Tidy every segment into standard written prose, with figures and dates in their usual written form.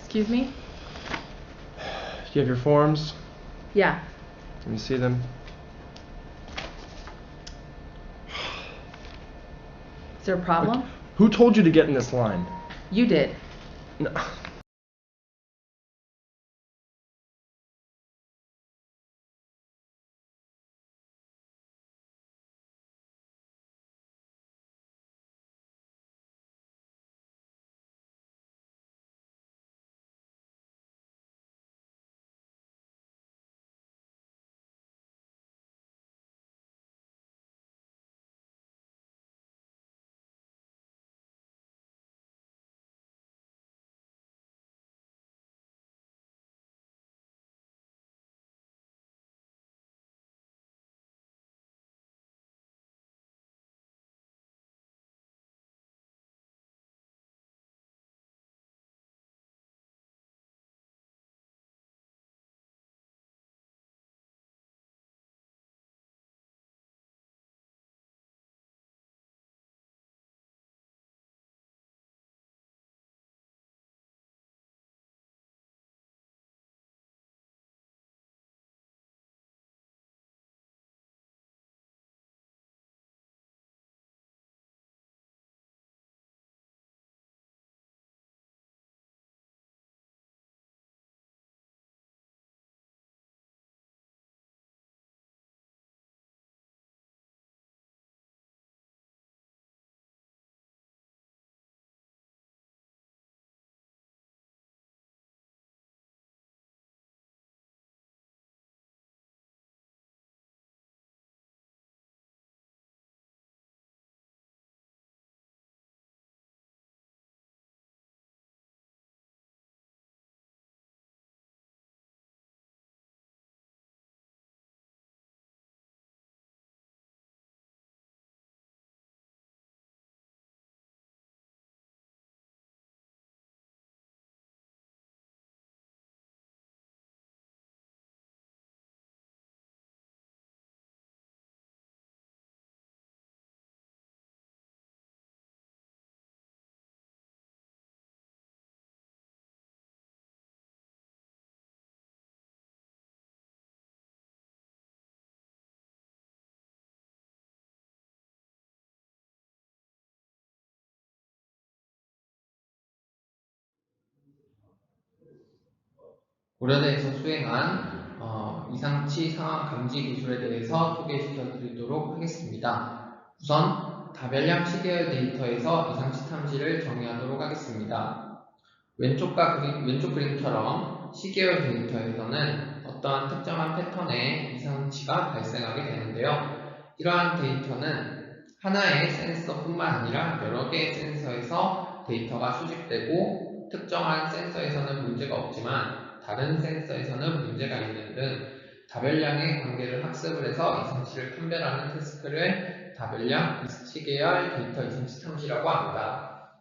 Excuse me? Do you have your forms? Yeah. Let me see them. Is there a problem? Who told you to get in this line? You did. No. 고려대에서 수행한 이상치 상황 감지 기술에 대해서 소개시켜 드리도록 하겠습니다. 우선 다별량 시계열 데이터에서 이상치 탐지를 정의하도록 하겠습니다. 왼쪽 그림처럼 시계열 데이터에서는 어떠한 특정한 패턴의 이상치가 발생하게 되는데요. 이러한 데이터는 하나의 센서뿐만 아니라 여러 개의 센서에서 데이터가 수집되고 특정한 센서에서는 문제가 없지만 다른 센서에서는 문제가 있는 등 다별량의 관계를 학습을 해서 이상치를 판별하는 태스크를 다별량 시계열 데이터 이상치 탐지라고 합니다.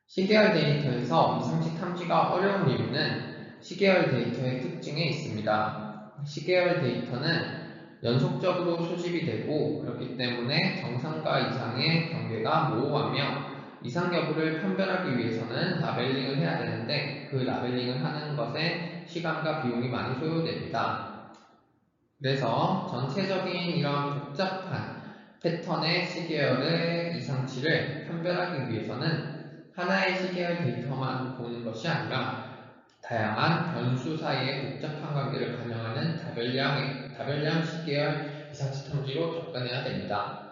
시계열 데이터에서 이상치 탐지가 어려운 이유는 시계열 데이터의 특징에 있습니다. 시계열 데이터는 연속적으로 수집이 되고 그렇기 때문에 정상과 이상의 경계가 모호하며 이상 여부를 판별하기 위해서는 라벨링을 해야 되는데 그 라벨링을 하는 것에 시간과 비용이 많이 소요됩니다. 그래서 전체적인 이런 복잡한 패턴의 시계열의 이상치를 판별하기 위해서는 하나의 시계열 데이터만 보는 것이 아니라 다양한 변수 사이의 복잡한 관계를 반영하는 다별량 시계열 이상치 탐지로 접근해야 됩니다.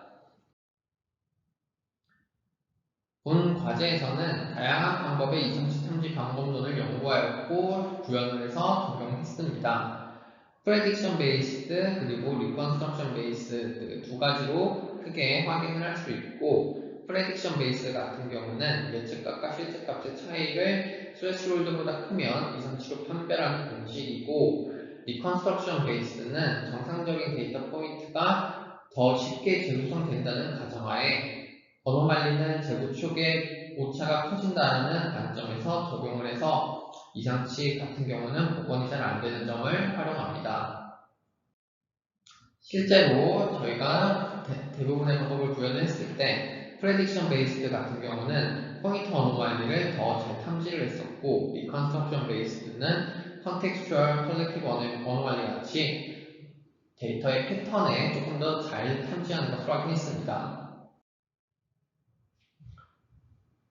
본 과제에서는 다양한 방법의 이상치 탐지 방법론을 연구하였고 구현을 해서 적용했습니다. 프레딕션 베이스드 그리고 리컨스트럭션 베이스드 두 가지로 크게 확인을 할 수 있고 프레딕션 베이스 같은 경우는 예측값과 실제값의 차이를 스레스홀드보다 크면 이상치로 판별하는 공식이고 리컨스트럭션 베이스는 정상적인 데이터 포인트가 더 쉽게 재구성된다는 가정하에 어노말리는 재구축의 오차가 커진다는 관점에서 적용을 해서 이상치 같은 경우는 복원이 잘 안되는 점을 활용합니다. 실제로 저희가 대부분의 방법을 구현했을 때 프레딕션 베이스드 같은 경우는 포인터 어노말리를 더 잘 탐지를 했었고, 리컨스트럭션 베이스드는 컨텍스추얼 컬렉티브 어노말리 같이 데이터의 패턴에 조금 더 잘 탐지하는 것으로 확인했습니다.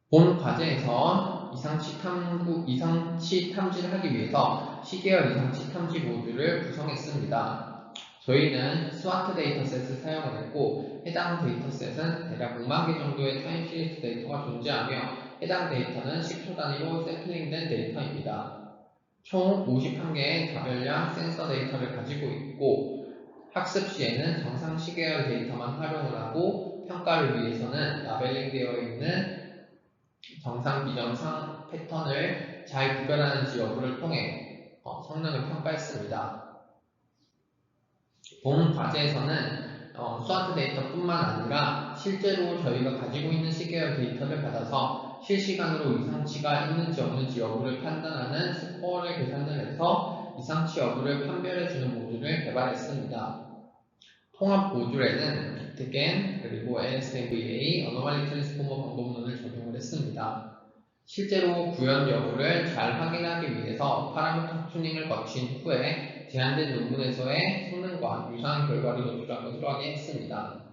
본 과제에서 이상치 탐지를 하기 위해서 시계열 이상치 탐지 모듈을 구성했습니다. 저희는 스와트 데이터셋을 사용을 했고, 해당 데이터셋은 대략 5만 개 정도의 타임 시리즈 데이터가 존재하며, 해당 데이터는 10초 단위로 샘플링된 데이터입니다. 총 51개의 다별량 센서 데이터를 가지고 있고, 학습 시에는 정상 시계열 데이터만 활용을 하고, 평가를 위해서는 라벨링 되어 있는 정상, 비정상 패턴을 잘 구별하는지 여부를 통해 성능을 평가했습니다. 본 과제에서는 스와트 데이터뿐만 아니라 실제로 저희가 가지고 있는 시계열 데이터를 받아서 실시간으로 이상치가 있는지 없는지 여부를 판단하는 스코어를 계산을 해서 이상치 여부를 판별해주는 모듈을 개발했습니다. 통합 모듈에는 비트겐 그리고 LSTMVA 어노말리 트랜스포머 방법론을 적용을 했습니다. 실제로 구현 여부를 잘 확인하기 위해서 파라미터 튜닝을 거친 후에 제한된 논문에서의 성능과 유사한 결과를 노출한 것으로 확인했습니다.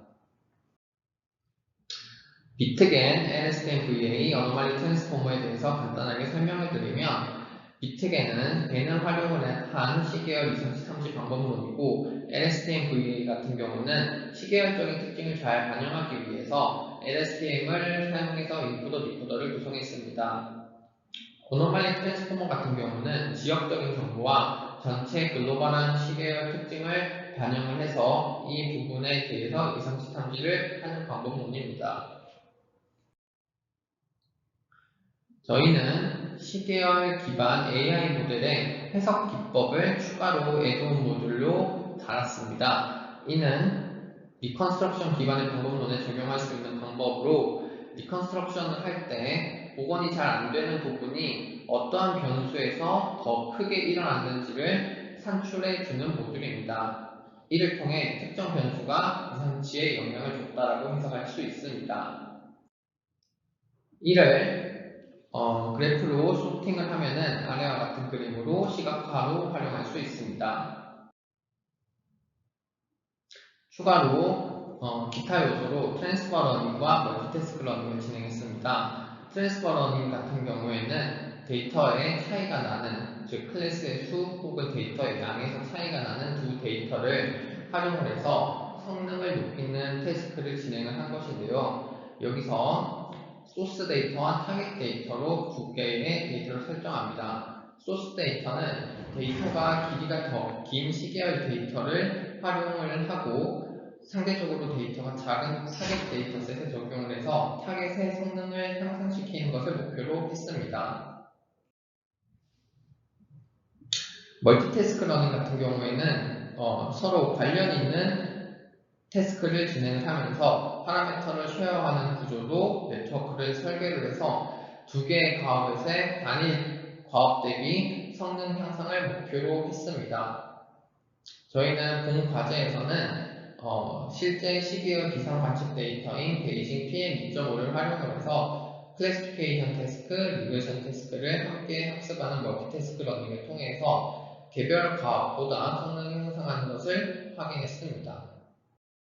비트겐, LSTMVA 어노말리 트랜스포머에 대해서 간단하게 설명을 드리면, 비트겐은 겐을 활용을 한 시계열 이상치 탐지 방법론이고, LSTM-VA 같은 경우는 시계열적인 특징을 잘 반영하기 위해서 LSTM을 사용해서 인코더, 디코더를 구성했습니다. 어노말리 트랜스포머 같은 경우는 지역적인 정보와 전체 글로벌한 시계열 특징을 반영을 해서 이 부분에 대해서 이상치 탐지를 하는 방법론입니다. 저희는 시계열 기반 AI 모델의 해석 기법을 추가로 애드온 모듈로 달았습니다. 이는 리컨스트럭션 기반의 방법론에 적용할 수 있는 방법으로, 리컨스트럭션을 할 때 복원이 잘 안되는 부분이 어떠한 변수에서 더 크게 일어났는지를 산출해주는 모듈입니다. 이를 통해 특정 변수가 이상치에 영향을 줬다라고 해석할 수 있습니다. 이를 그래프로 소팅을 하면은 아래와 같은 그림으로 시각화로 활용할 수 있습니다. 추가로 기타 요소로 트랜스퍼 러닝과 멀티태스크 러닝을 진행했습니다. 트랜스퍼 러닝 같은 경우에는 데이터의 차이가 나는, 즉 클래스의 수 혹은 데이터의 양에서 차이가 나는 두 데이터를 활용을 해서 성능을 높이는 태스크를 진행을 한 것인데요. 여기서 소스 데이터와 타겟 데이터로 두 개의 데이터를 설정합니다. 소스 데이터는 데이터가 길이가 더 긴 시계열 데이터를 활용을 하고, 상대적으로 데이터가 작은 타겟 데이터셋에 적용을 해서 타겟의 성능을 향상시키는 것을 목표로 했습니다. 멀티태스크 러닝 같은 경우에는 서로 관련 있는 태스크를 진행을 하면서 파라미터를 쉐어하는 구조로 네트워크를 설계를 해서 두 개의 과업의 단일 과업 대비 성능 향상을 목표로 했습니다. 저희는 본 과제에서는 실제 시계열 기상 관측 데이터인 베이징 PM2.5를 활용을 해서 클래시피케이션 태스크, 리그레션 태스크를 함께 학습하는 멀티태스크 러닝을 통해서 개별 과업보다 성능을 향상하는 것을 확인했습니다.